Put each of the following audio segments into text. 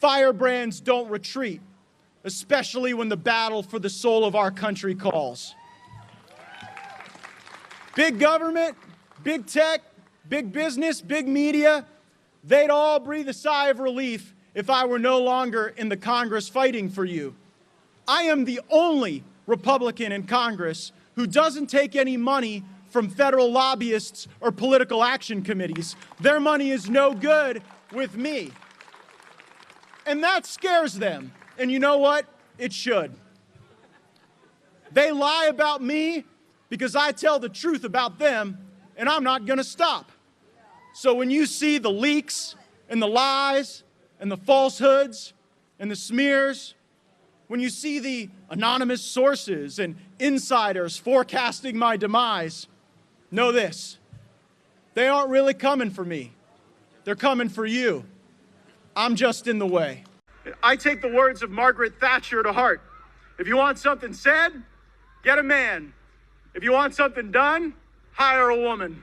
firebrands don't retreat, especially when the battle for the soul of our country calls. Big government, big tech, big business, big media, they'd all breathe a sigh of relief if I were no longer in the Congress fighting for you. I am the only Republican in Congress who doesn't take any money from federal lobbyists or political action committees. Their money is no good with me. And that scares them. And you know what? It should. They lie about me because I tell the truth about them, and I'm not going to stop. So when you see the leaks and the lies and the falsehoods and the smears, when you see the anonymous sources and insiders forecasting my demise, know this: they aren't really coming for me. They're coming for you. I'm just in the way. I take the words of Margaret Thatcher to heart. If you want something said, get a man. If you want something done, hire a woman.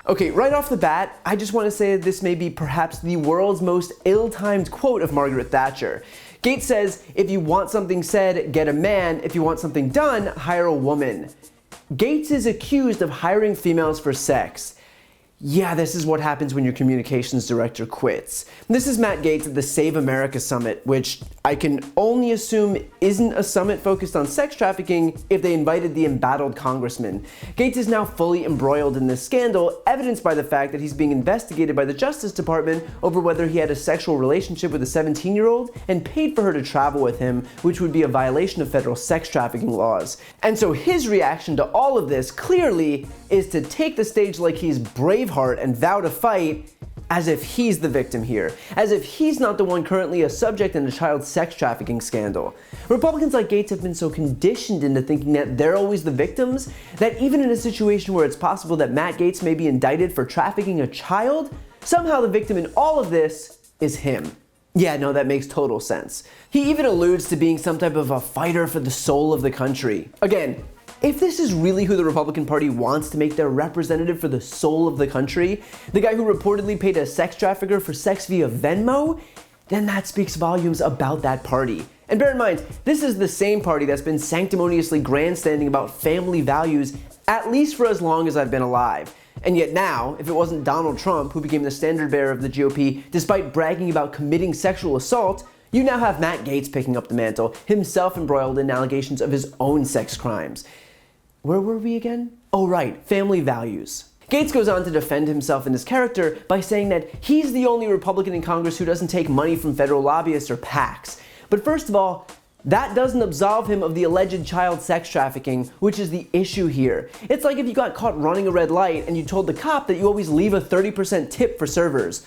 Okay, right off the bat, I just want to say that this may be perhaps the world's most ill-timed quote of Margaret Thatcher. Gaetz says, if you want something said, get a man. If you want something done, hire a woman. Gaetz is accused of hiring females for sex. Yeah, this is what happens when your communications director quits. This is Matt Gaetz at the Save America Summit, which I can only assume isn't a summit focused on sex trafficking if they invited the embattled congressman. Gaetz is now fully embroiled in this scandal, evidenced by the fact that he's being investigated by the Justice Department over whether he had a sexual relationship with a 17-year-old and paid for her to travel with him, which would be a violation of federal sex trafficking laws. And so his reaction to all of this clearly is to take the stage like he's Braveheart and vow to fight, as if he's the victim here, as if he's not the one currently a subject in a child sex trafficking scandal. Republicans like Gaetz have been so conditioned into thinking that they're always the victims that even in a situation where it's possible that Matt Gaetz may be indicted for trafficking a child, somehow the victim in all of this is him. Yeah, no, that makes total sense. He even alludes to being some type of a fighter for the soul of the country. Again, if this is really who the Republican Party wants to make their representative for the soul of the country, the guy who reportedly paid a sex trafficker for sex via Venmo, then that speaks volumes about that party. And bear in mind, this is the same party that's been sanctimoniously grandstanding about family values at least for as long as I've been alive. And yet now, if it wasn't Donald Trump who became the standard bearer of the GOP despite bragging about committing sexual assault, you now have Matt Gaetz picking up the mantle, himself embroiled in allegations of his own sex crimes. Where were we again? Oh right, family values. Gaetz goes on to defend himself and his character by saying that he's the only Republican in Congress who doesn't take money from federal lobbyists or PACs. But first of all, that doesn't absolve him of the alleged child sex trafficking, which is the issue here. It's like if you got caught running a red light and you told the cop that you always leave a 30% tip for servers.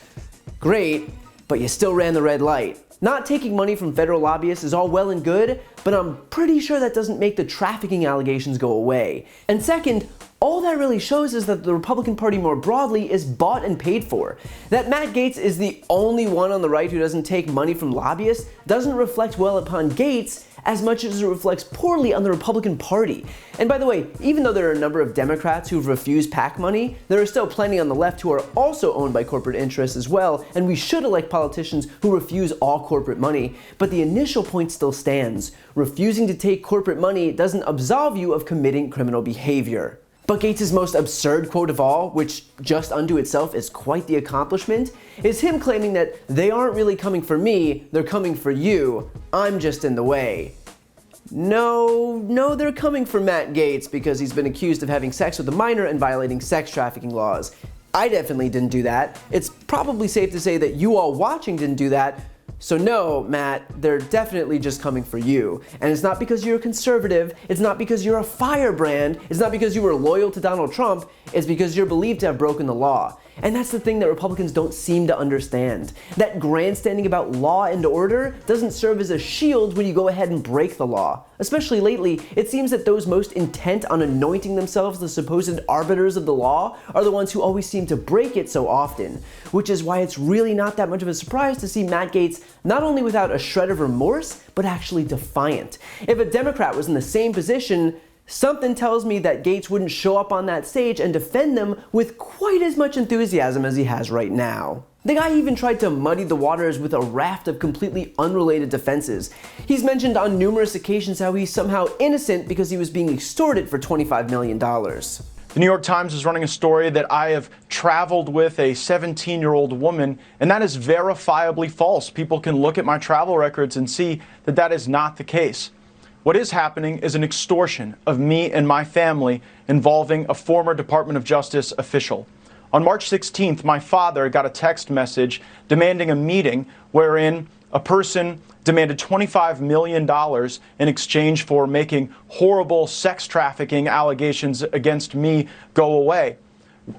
Great, but you still ran the red light. Not taking money from federal lobbyists is all well and good, but I'm pretty sure that doesn't make the trafficking allegations go away. And second, all that really shows is that the Republican Party more broadly is bought and paid for. That Matt Gaetz is the only one on the right who doesn't take money from lobbyists doesn't reflect well upon Gaetz as much as it reflects poorly on the Republican Party. And by the way, even though there are a number of Democrats who've refused PAC money, there are still plenty on the left who are also owned by corporate interests as well, and we should elect politicians who refuse all corporate money. But the initial point still stands. Refusing to take corporate money doesn't absolve you of committing criminal behavior. But Gaetz' most absurd quote of all, which just unto itself is quite the accomplishment, is him claiming that they aren't really coming for me, they're coming for you, I'm just in the way. No, they're coming for Matt Gaetz because he's been accused of having sex with a minor and violating sex trafficking laws. I definitely didn't do that. It's probably safe to say that you all watching didn't do that. So no, Matt, they're definitely just coming for you. And it's not because you're a conservative, it's not because you're a firebrand, it's not because you were loyal to Donald Trump, it's because you're believed to have broken the law. And that's the thing that Republicans don't seem to understand. That grandstanding about law and order doesn't serve as a shield when you go ahead and break the law. Especially lately, it seems that those most intent on anointing themselves the supposed arbiters of the law are the ones who always seem to break it so often. Which is why it's really not that much of a surprise to see Matt Gaetz not only without a shred of remorse, but actually defiant. If a Democrat was in the same position, something tells me that Gaetz wouldn't show up on that stage and defend them with quite as much enthusiasm as he has right now. The guy even tried to muddy the waters with a raft of completely unrelated defenses. He's mentioned on numerous occasions how he's somehow innocent because he was being extorted for $25 million. The New York Times is running a story that I have traveled with a 17-year-old woman, and that is verifiably false. People can look at my travel records and see that that is not the case. What is happening is an extortion of me and my family involving a former Department of Justice official. On March 16th, my father got a text message demanding a meeting wherein a person demanded $25 million in exchange for making horrible sex trafficking allegations against me go away.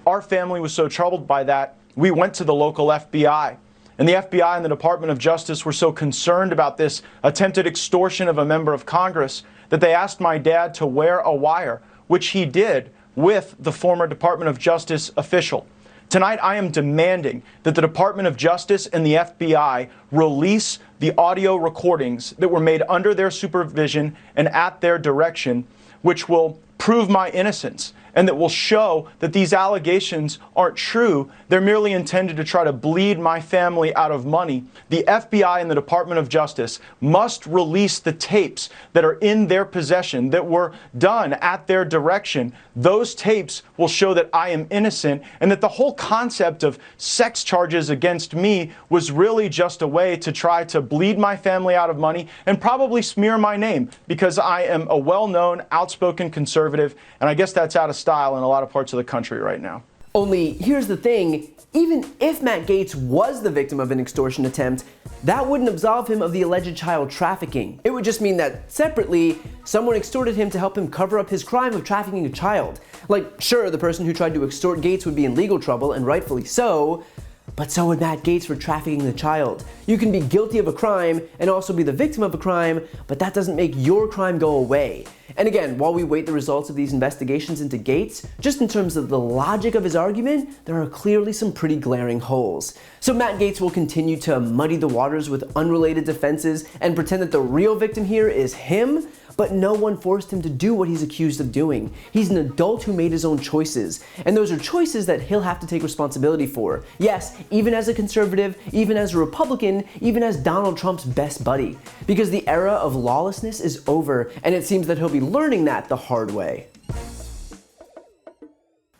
Our family was so troubled by that, we went to the local FBI. And the FBI and the Department of Justice were so concerned about this attempted extortion of a member of Congress that they asked my dad to wear a wire, which he did with the former Department of Justice official. Tonight, I am demanding that the Department of Justice and the FBI release the audio recordings that were made under their supervision and at their direction, which will prove my innocence and that will show that these allegations aren't true. They're merely intended to try to bleed my family out of money. The FBI and the Department of Justice must release the tapes that are in their possession that were done at their direction. Those tapes will show that I am innocent and that the whole concept of sex charges against me was really just a way to try to bleed my family out of money and probably smear my name because I am a well-known, outspoken conservative, and I guess that's out of style in a lot of parts of the country right now. Only here's the thing, even if Matt Gaetz was the victim of an extortion attempt, that wouldn't absolve him of the alleged child trafficking. It would just mean that, separately, someone extorted him to help him cover up his crime of trafficking a child. Like, sure, the person who tried to extort Gaetz would be in legal trouble, and rightfully so, but so would Matt Gaetz for trafficking the child. You can be guilty of a crime and also be the victim of a crime, but that doesn't make your crime go away. And again, while we wait the results of these investigations into Gaetz, just in terms of the logic of his argument, there are clearly some pretty glaring holes. So Matt Gaetz will continue to muddy the waters with unrelated defenses and pretend that the real victim here is him, but no one forced him to do what he's accused of doing. He's an adult who made his own choices, and those are choices that he'll have to take responsibility for. Yes, even as a conservative, even as a Republican, even as Donald Trump's best buddy. Because the era of lawlessness is over, and it seems that he'll be learning that the hard way.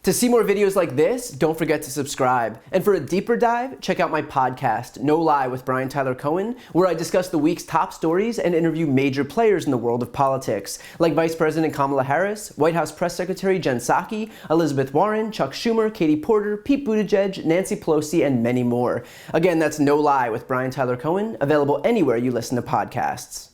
To see more videos like this, don't forget to subscribe. And for a deeper dive, check out my podcast, No Lie with Brian Tyler Cohen, where I discuss the week's top stories and interview major players in the world of politics, like Vice President Kamala Harris, White House Press Secretary Jen Psaki, Elizabeth Warren, Chuck Schumer, Katie Porter, Pete Buttigieg, Nancy Pelosi, and many more. Again, that's No Lie with Brian Tyler Cohen, available anywhere you listen to podcasts.